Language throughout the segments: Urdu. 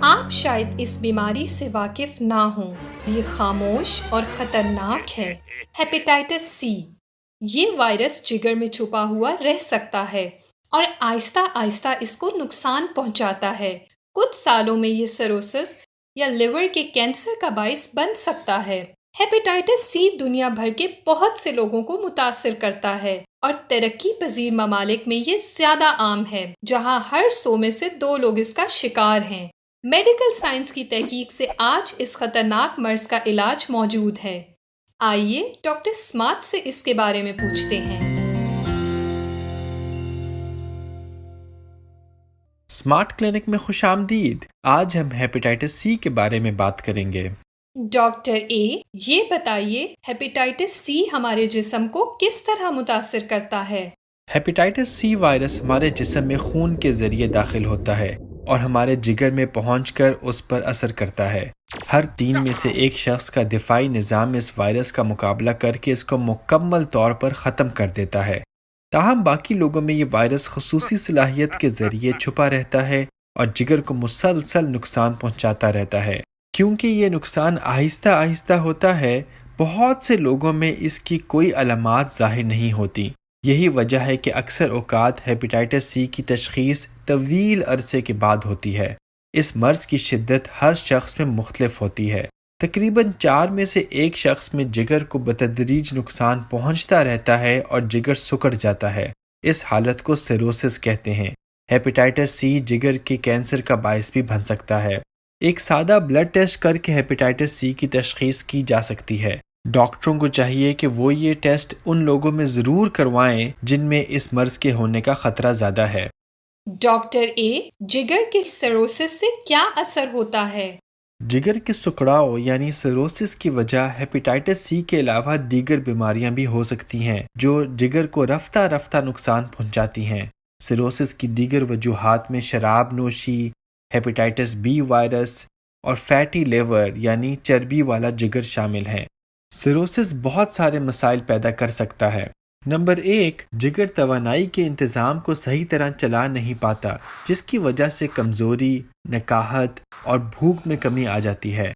آپ شاید اس بیماری سے واقف نہ ہوں، یہ خاموش اور خطرناک ہے۔ ہیپیٹائٹس سی، یہ وائرس جگر میں چھپا ہوا رہ سکتا ہے اور آہستہ آہستہ اس کو نقصان پہنچاتا ہے۔ کچھ سالوں میں یہ سروسس یا لیور کے کینسر کا باعث بن سکتا ہے۔ ہیپیٹائٹس سی دنیا بھر کے بہت سے لوگوں کو متاثر کرتا ہے اور ترقی پذیر ممالک میں یہ زیادہ عام ہے، جہاں ہر 100 میں سے 2 لوگ اس کا شکار ہیں۔ میڈیکل سائنس کی تحقیق سے آج اس خطرناک مرض کا علاج موجود ہے۔ آئیے ڈاکٹر اسمارٹ سے اس کے بارے میں پوچھتے ہیں۔ اسمارٹ کلینک میں خوش آمدید۔ آج ہم ہیپیٹائٹس سی کے بارے میں بات کریں گے۔ ڈاکٹر اے، یہ بتائیے ہیپیٹائٹس سی ہمارے جسم کو کس طرح متاثر کرتا ہے؟ ہیپیٹائٹس سی وائرس ہمارے جسم میں خون کے ذریعے داخل ہوتا ہے اور ہمارے جگر میں پہنچ کر اس پر اثر کرتا ہے۔ ہر 3 میں سے 1 شخص کا دفاعی نظام اس وائرس کا مقابلہ کر کے اس کو مکمل طور پر ختم کر دیتا ہے۔ تاہم باقی لوگوں میں یہ وائرس خصوصی صلاحیت کے ذریعے چھپا رہتا ہے اور جگر کو مسلسل نقصان پہنچاتا رہتا ہے۔ کیونکہ یہ نقصان آہستہ آہستہ ہوتا ہے، بہت سے لوگوں میں اس کی کوئی علامات ظاہر نہیں ہوتی۔ یہی وجہ ہے کہ اکثر اوقات ہیپیٹائٹس سی کی تشخیص طویل عرصے کے بعد ہوتی ہے۔ اس مرض کی شدت ہر شخص میں مختلف ہوتی ہے۔ تقریباً 4 میں سے 1 شخص میں جگر کو بتدریج نقصان پہنچتا رہتا ہے اور جگر سکڑ جاتا ہے۔ اس حالت کو سیروسس کہتے ہیں۔ ہیپیٹائٹس سی جگر کے کینسر کا باعث بھی بن سکتا ہے۔ ایک سادہ بلڈ ٹیسٹ کر کے ہیپیٹائٹس سی کی تشخیص کی جا سکتی ہے۔ ڈاکٹروں کو چاہیے کہ وہ یہ ٹیسٹ ان لوگوں میں ضرور کروائیں جن میں اس مرض کے ہونے کا خطرہ زیادہ ہے۔ ڈاکٹر اے، جگر کے سیروسس سے کیا اثر ہوتا ہے؟ جگر کے سکڑاؤ یعنی سیروسس کی وجہ ہیپیٹائٹس سی کے علاوہ دیگر بیماریاں بھی ہو سکتی ہیں جو جگر کو رفتہ رفتہ نقصان پہنچاتی ہیں۔ سیروسس کی دیگر وجوہات میں شراب نوشی، ہیپیٹائٹس بی وائرس اور فیٹی لیور یعنی چربی والا جگر شامل ہیں۔ سیروسس بہت سارے مسائل پیدا کر سکتا ہے۔ نمبر 1، جگر توانائی کے انتظام کو صحیح طرح چلا نہیں پاتا، جس کی وجہ سے کمزوری، نکاہت اور بھوک میں کمی آ جاتی ہے۔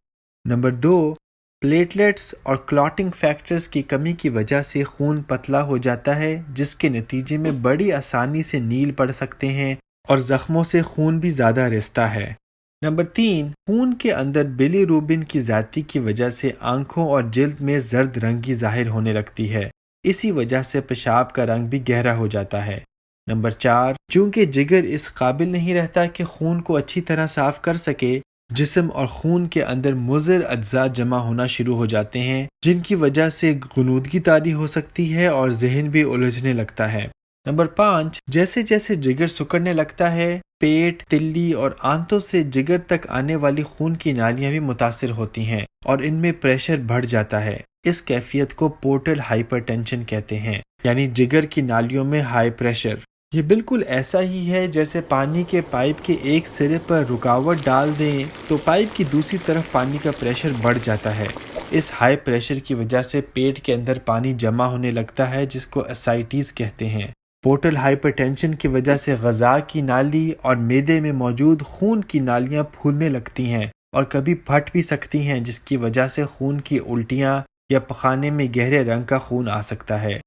نمبر 2، پلیٹلیٹس اور کلاٹنگ فیکٹرز کی کمی کی وجہ سے خون پتلا ہو جاتا ہے، جس کے نتیجے میں بڑی آسانی سے نیل پڑ سکتے ہیں اور زخموں سے خون بھی زیادہ رستا ہے۔ نمبر 3، خون کے اندر بلی روبن کی زیادتی کی وجہ سے آنکھوں اور جلد میں زرد رنگی ظاہر ہونے لگتی ہے۔ اسی وجہ سے پیشاب کا رنگ بھی گہرا ہو جاتا ہے۔ نمبر 4، چونکہ جگر اس قابل نہیں رہتا کہ خون کو اچھی طرح صاف کر سکے، جسم اور خون کے اندر مضر اجزاء جمع ہونا شروع ہو جاتے ہیں، جن کی وجہ سے غنودگی طاری ہو سکتی ہے اور ذہن بھی الجھنے لگتا ہے۔ نمبر 5، جیسے جیسے جگر سکڑنے لگتا ہے، پیٹ، تلی اور آنتوں سے جگر تک آنے والی خون کی نالیاں بھی متاثر ہوتی ہیں اور ان میں پریشر بڑھ جاتا ہے۔ اس کیفیت کو پورٹل ہائپر ٹینشن کہتے ہیں، یعنی جگر کی نالیوں میں ہائی پریشر۔ یہ بالکل ایسا ہی ہے جیسے پانی کے پائپ کے ایک سرے پر رکاوٹ ڈال دیں تو پائپ کی دوسری طرف پانی کا پریشر بڑھ جاتا ہے۔ اس ہائی پریشر کی وجہ سے پیٹ کے اندر پانی جمع ہونے لگتا ہے، جس کو اسائٹس کہتے ہیں۔ پورٹل ہائپر ٹینشن کی وجہ سے غذا کی نالی اور معدے میں موجود خون کی نالیاں پھولنے لگتی ہیں اور کبھی پھٹ بھی سکتی ہیں، جس کی وجہ سے خون کی الٹیاں یا پخانے میں گہرے رنگ کا خون آ سکتا ہے۔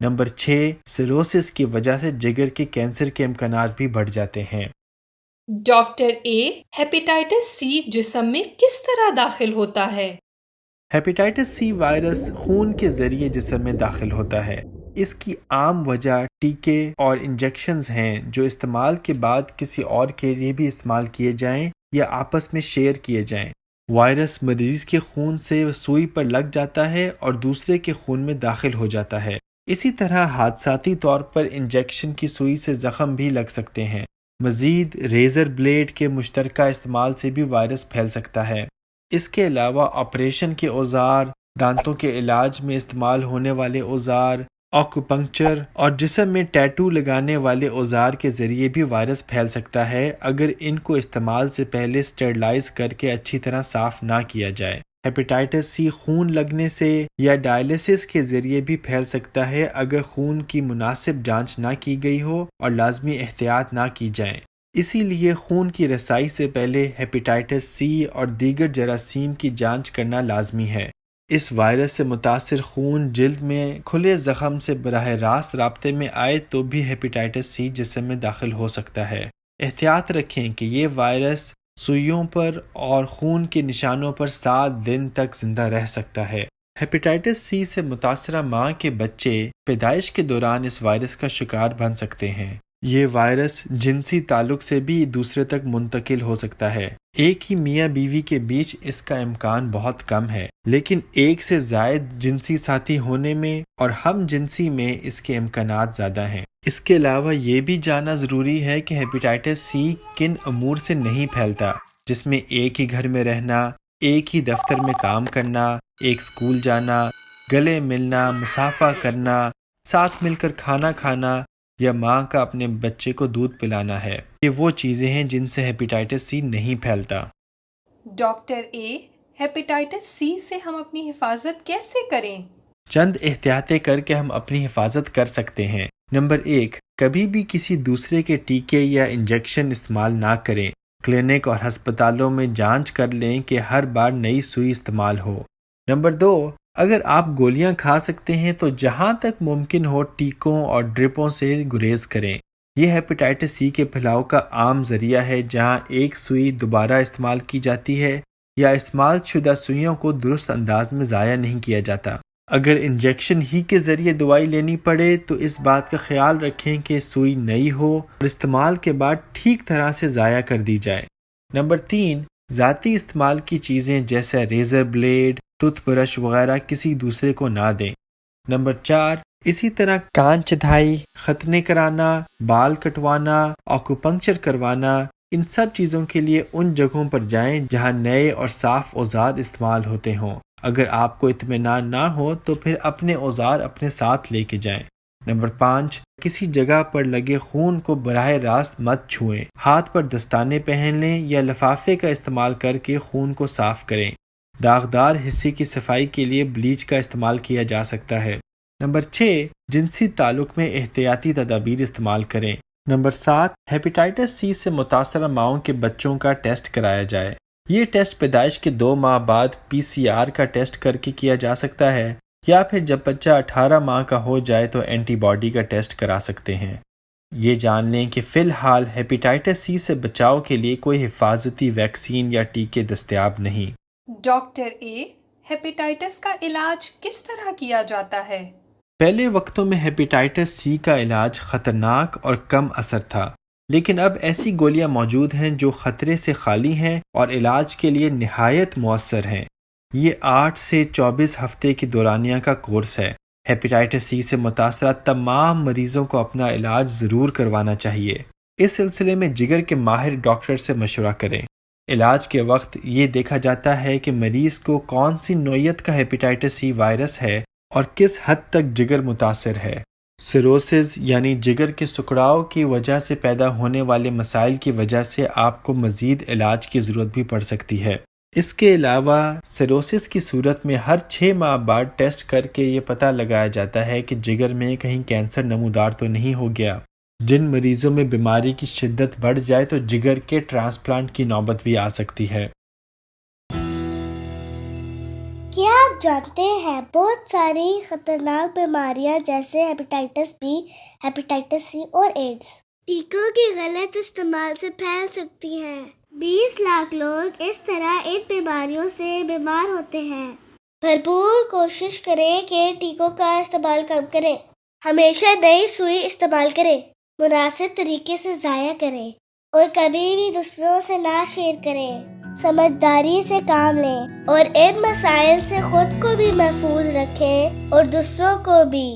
نمبر 6، سیروسس کی وجہ سے جگر کے کینسر کے امکانات بھی بڑھ جاتے ہیں۔ ڈاکٹر اے، ہیپیٹائٹس سی جسم میں کس طرح داخل ہوتا ہے؟ ہیپیٹائٹس سی وائرس خون کے ذریعے جسم میں داخل ہوتا ہے۔ اس کی عام وجہ ٹیکے اور انجیکشنز ہیں جو استعمال کے بعد کسی اور کے لیے بھی استعمال کیے جائیں یا آپس میں شیئر کیے جائیں۔ وائرس مریض کے خون سے سوئی پر لگ جاتا ہے اور دوسرے کے خون میں داخل ہو جاتا ہے۔ اسی طرح حادثاتی طور پر انجیکشن کی سوئی سے زخم بھی لگ سکتے ہیں۔ مزید ریزر بلیڈ کے مشترکہ استعمال سے بھی وائرس پھیل سکتا ہے۔ اس کے علاوہ آپریشن کے اوزار، دانتوں کے علاج میں استعمال ہونے والے اوزار، آکوپنکچر اور جسم میں ٹیٹو لگانے والے اوزار کے ذریعے بھی وائرس پھیل سکتا ہے اگر ان کو استعمال سے پہلے سٹیرلائز کر کے اچھی طرح صاف نہ کیا جائے۔ ہیپیٹائٹس سی خون لگنے سے یا ڈائلیسس کے ذریعے بھی پھیل سکتا ہے اگر خون کی مناسب جانچ نہ کی گئی ہو اور لازمی احتیاط نہ کی جائے۔ اسی لیے خون کی رسائی سے پہلے ہیپیٹائٹس سی اور دیگر جراثیم کی جانچ کرنا لازمی ہے۔ اس وائرس سے متاثر خون جلد میں کھلے زخم سے براہ راست رابطے میں آئے تو بھی ہیپیٹائٹس سی جسم میں داخل ہو سکتا ہے۔ احتیاط رکھیں کہ یہ وائرس سوئیوں پر اور خون کے نشانوں پر 7 دن تک زندہ رہ سکتا ہے۔ ہیپیٹائٹس سی سے متاثرہ ماں کے بچے پیدائش کے دوران اس وائرس کا شکار بن سکتے ہیں۔ یہ وائرس جنسی تعلق سے بھی دوسرے تک منتقل ہو سکتا ہے۔ ایک ہی میاں بیوی کے بیچ اس کا امکان بہت کم ہے، لیکن ایک سے زائد جنسی ساتھی ہونے میں اور ہم جنسی میں اس کے امکانات زیادہ ہیں۔ اس کے علاوہ یہ بھی جاننا ضروری ہے کہ ہیپیٹائٹس سی کن امور سے نہیں پھیلتا، جس میں ایک ہی گھر میں رہنا، ایک ہی دفتر میں کام کرنا، ایک اسکول جانا، گلے ملنا، مصافحہ کرنا، ساتھ مل کر کھانا کھانا یا ماں کا اپنے بچے کو دودھ پلانا ہے۔ یہ وہ چیزیں ہیں جن سے ہیپیٹائٹس سی نہیں پھیلتا۔ ڈاکٹر اے، ہیپیٹائٹس سی سے ہم اپنی حفاظت کیسے کریں؟ چند احتیاطیں کر کے ہم اپنی حفاظت کر سکتے ہیں۔ نمبر 1، کبھی بھی کسی دوسرے کے ٹیکے یا انجیکشن استعمال نہ کریں۔ کلینک اور ہسپتالوں میں جانچ کر لیں کہ ہر بار نئی سوئی استعمال ہو۔ نمبر 2، اگر آپ گولیاں کھا سکتے ہیں تو جہاں تک ممکن ہو ٹیکوں اور ڈرپوں سے گریز کریں۔ یہ ہیپیٹائٹس سی کے پھیلاؤ کا عام ذریعہ ہے، جہاں ایک سوئی دوبارہ استعمال کی جاتی ہے یا استعمال شدہ سوئیوں کو درست انداز میں ضائع نہیں کیا جاتا۔ اگر انجیکشن ہی کے ذریعے دوائی لینی پڑے تو اس بات کا خیال رکھیں کہ سوئی نئی ہو اور استعمال کے بعد ٹھیک طرح سے ضائع کر دی جائے۔ نمبر 3، ذاتی استعمال کی چیزیں جیسے ریزر بلیڈ، ٹوتھ برش وغیرہ کسی دوسرے کو نہ دیں۔ نمبر 4، اسی طرح کان چدھائی، ختنے کرانا، بال کٹوانا، آکوپنکچر کروانا، ان سب چیزوں کے لیے ان جگہوں پر جائیں جہاں نئے اور صاف اوزار استعمال ہوتے ہوں۔ اگر آپ کو اطمینان نہ ہو تو پھر اپنے اوزار اپنے ساتھ لے کے جائیں۔ نمبر 5، کسی جگہ پر لگے خون کو براہ راست مت چھوئیں۔ ہاتھ پر دستانے پہن لیں یا لفافے کا استعمال کر کے خون کو صاف کریں۔ داغدار حصے کی صفائی کے لیے بلیچ کا استعمال کیا جا سکتا ہے۔ نمبر 6، جنسی تعلق میں احتیاطی تدابیر استعمال کریں۔ نمبر 7، ہیپیٹائٹس سی سے متاثرہ ماؤں کے بچوں کا ٹیسٹ کرایا جائے۔ یہ ٹیسٹ پیدائش کے 2 ماہ بعد PCR کا ٹیسٹ کر کے کیا جا سکتا ہے، یا پھر جب بچہ 18 ماہ کا ہو جائے تو اینٹی باڈی کا ٹیسٹ کرا سکتے ہیں۔ یہ جان لیں کہ فی الحال ہیپیٹائٹس سی سے بچاؤ کے لیے کوئی حفاظتی ویکسین یا ٹیکے دستیاب نہیں۔ ڈاکٹر اے، ہیپیٹائٹس کا علاج کس طرح کیا جاتا ہے؟ پہلے وقتوں میں ہیپیٹائٹس سی کا علاج خطرناک اور کم اثر تھا، لیکن اب ایسی گولیاں موجود ہیں جو خطرے سے خالی ہیں اور علاج کے لیے نہایت مؤثر ہیں۔ یہ 8 سے 24 ہفتے کی دورانیہ کا کورس ہے۔ ہیپیٹائٹس سی سے متاثرہ تمام مریضوں کو اپنا علاج ضرور کروانا چاہیے۔ اس سلسلے میں جگر کے ماہر ڈاکٹر سے مشورہ کریں۔ علاج کے وقت یہ دیکھا جاتا ہے کہ مریض کو کون سی نوعیت کا ہیپیٹائٹس سی وائرس ہے اور کس حد تک جگر متاثر ہے۔ سیروسز یعنی جگر کے سکڑاؤ کی وجہ سے پیدا ہونے والے مسائل کی وجہ سے آپ کو مزید علاج کی ضرورت بھی پڑ سکتی ہے۔ اس کے علاوہ سیروسز کی صورت میں ہر 6 ماہ بعد ٹیسٹ کر کے یہ پتہ لگایا جاتا ہے کہ جگر میں کہیں کینسر نمودار تو نہیں ہو گیا۔ جن مریضوں میں بیماری کی شدت بڑھ جائے تو جگر کے ٹرانسپلانٹ کی نوبت بھی آ سکتی ہے۔ کیا آپ جانتے ہیں بہت ساری خطرناک بیماریاں جیسے ہیپیٹائٹس بی، ہیپیٹائٹس سی اور ایڈز ٹیکوں کے غلط استعمال سے پھیل سکتی ہیں۔ 20 لاکھ لوگ اس طرح ان بیماریوں سے بیمار ہوتے ہیں۔ بھرپور کوشش کریں کہ ٹیکوں کا استعمال کم کریں۔ ہمیشہ نئی سوئی استعمال کریں، مناسب طریقے سے ضائع کریں اور کبھی بھی دوسروں سے نہ شیئر کریں۔ سمجھداری سے کام لیں اور ان مسائل سے خود کو بھی محفوظ رکھیں اور دوسروں کو بھی۔